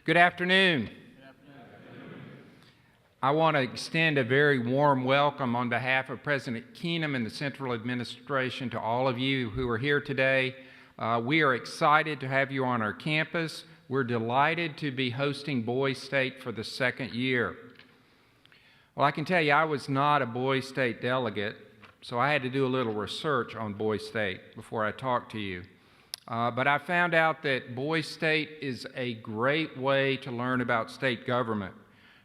Good afternoon. I want to extend a very warm welcome on behalf of President Keenum and the Central Administration to all of you who are here today. We are excited to have you on our campus. We're delighted to be hosting Boys State for the second year. Well, I can tell you I was not a Boys State delegate, so I had to do a little research on Boys State before I talked to you. But I found out that Boys State is a great way to learn about state government.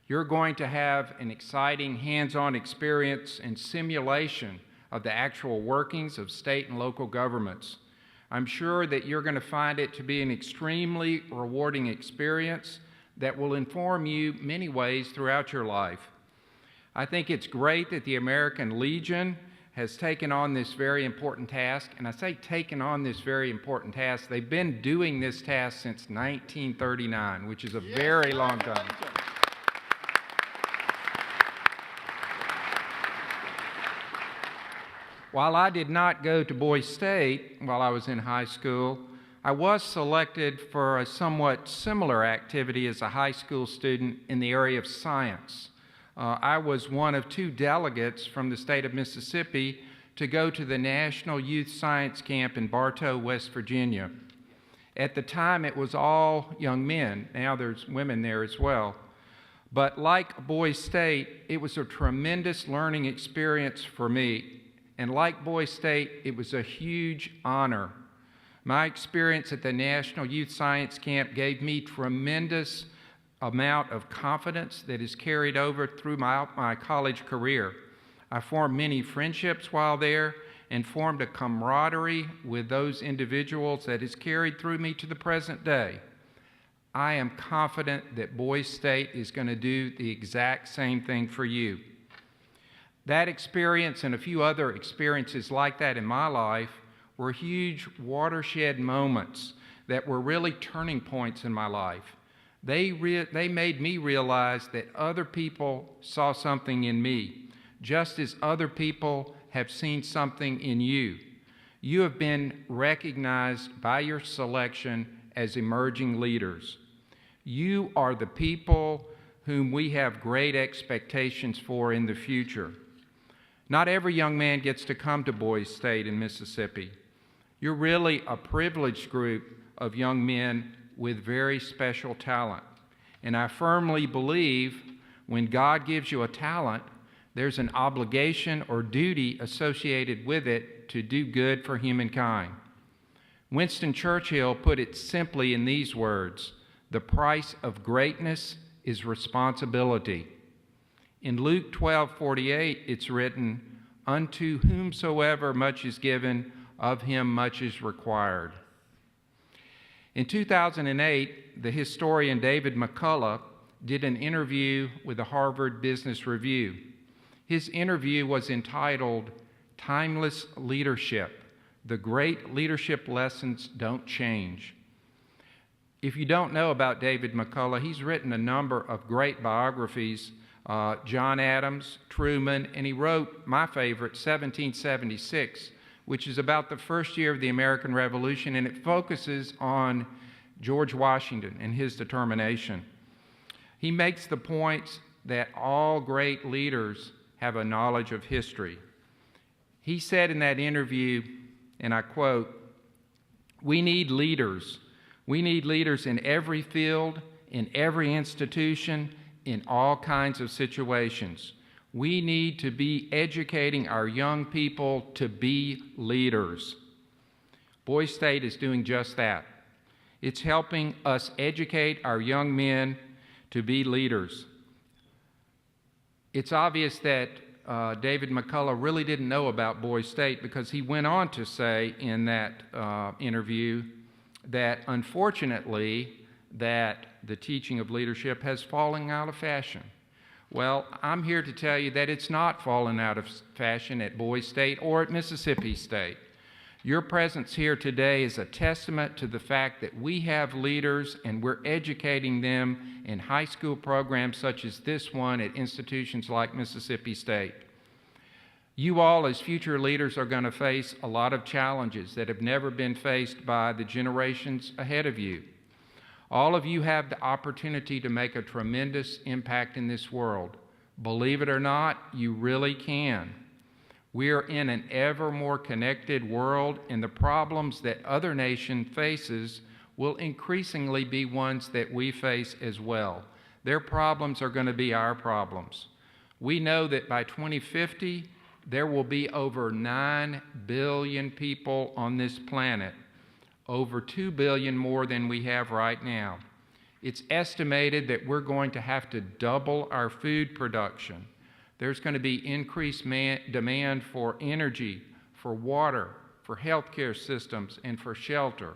You're going to have an exciting hands-on experience and simulation of the actual workings of state and local governments. I'm sure that you're going to find it to be an extremely rewarding experience that will inform you many ways throughout your life. I think it's great that the American Legion has taken on this very important task, and I say taken on this very important task. They've been doing this task since 1939, which is a very long time. While I did not go to Boys State while I was in high school, I was selected for a somewhat similar activity as a high school student in the area of science. I was one of two delegates from the state of Mississippi to go to the National Youth Science Camp in Bartow, West Virginia. At the time, it was all young men. Now there's women there as well. But like Boys State, it was a tremendous learning experience for me. And like Boys State, it was a huge honor. My experience at the National Youth Science Camp gave me tremendous amount of confidence that is carried over through my college career. I formed many friendships while there and formed a camaraderie with those individuals that is carried through me to the present day. I am confident that Boys State is going to do the exact same thing for you. That experience and a few other experiences like that in my life were huge watershed moments that were really turning points in my life. They made me realize that other people saw something in me, just as other people have seen something in you. You have been recognized by your selection as emerging leaders. You are the people whom we have great expectations for in the future. Not every young man gets to come to Boys State in Mississippi. You're really a privileged group of young men with very special talent. And I firmly believe when God gives you a talent, there's an obligation or duty associated with it to do good for humankind. Winston Churchill put it simply in these words: the price of greatness is responsibility. In Luke 12:48, it's written, "Unto whomsoever much is given, of him much is required." In 2008, the historian David McCullough did an interview with the Harvard Business Review. His interview was entitled, "Timeless Leadership: The Great Leadership Lessons Don't Change." If you don't know about David McCullough, he's written a number of great biographies, John Adams, Truman, and he wrote my favorite, 1776, which is about the first year of the American Revolution, and it focuses on George Washington and his determination. He makes the point that all great leaders have a knowledge of history. He said in that interview, and I quote, "We need leaders. We need leaders in every field, in every institution, in all kinds of situations. We need to be educating our young people to be leaders." Boys State is doing just that. It's helping us educate our young men to be leaders. It's obvious that David McCullough really didn't know about Boys State because he went on to say in that interview that unfortunately that the teaching of leadership has fallen out of fashion. Well, I'm here to tell you that it's not fallen out of fashion at Boys State or at Mississippi State. Your presence here today is a testament to the fact that we have leaders and we're educating them in high school programs such as this one at institutions like Mississippi State. You all as future leaders are going to face a lot of challenges that have never been faced by the generations ahead of you. All of you have the opportunity to make a tremendous impact in this world. Believe it or not, you really can. We are in an ever more connected world, and the problems that other nations faces will increasingly be ones that we face as well. Their problems are going to be our problems. We know that by 2050, there will be over 9 billion people on this planet, over 2 billion more than we have right now. It's estimated that we're going to have to double our food production. There's going to be increased demand for energy, for water, for healthcare systems, and for shelter.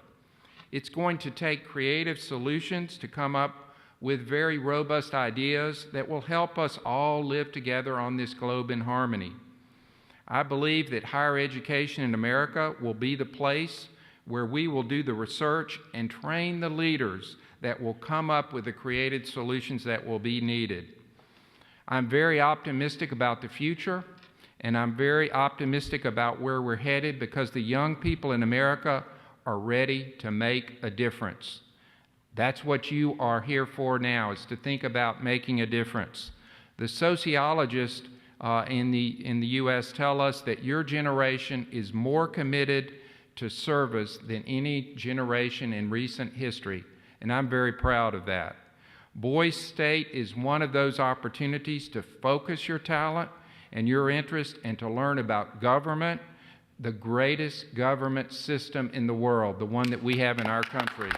It's going to take creative solutions to come up with very robust ideas that will help us all live together on this globe in harmony. I believe that higher education in America will be the place where we will do the research and train the leaders that will come up with the creative solutions that will be needed. I'm very optimistic about the future, and I'm very optimistic about where we're headed because the young people in America are ready to make a difference. That's what you are here for now, is to think about making a difference. The sociologists in the U.S. tell us that your generation is more committed to service than any generation in recent history, and I'm very proud of that. Boys State is one of those opportunities to focus your talent and your interest and to learn about government, the greatest government system in the world, the one that we have in our country.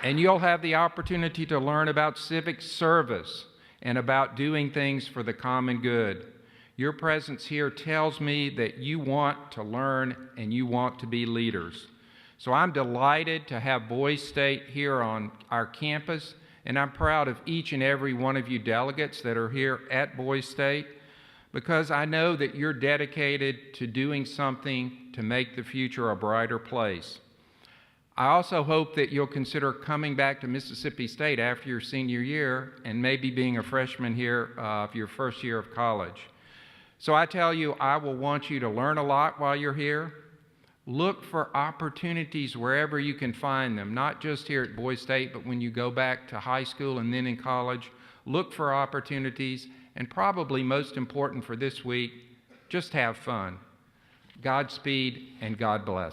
And you'll have the opportunity to learn about civic service and about doing things for the common good. Your presence here tells me that you want to learn and you want to be leaders. So I'm delighted to have Boys State here on our campus, and I'm proud of each and every one of you delegates that are here at Boys State, because I know that you're dedicated to doing something to make the future a brighter place. I also hope that you'll consider coming back to Mississippi State after your senior year and maybe being a freshman here for your first year of college. So I tell you, I will want you to learn a lot while you're here. Look for opportunities wherever you can find them, not just here at Boys State, but when you go back to high school and then in college. Look for opportunities, and probably most important for this week, just have fun. Godspeed and God bless.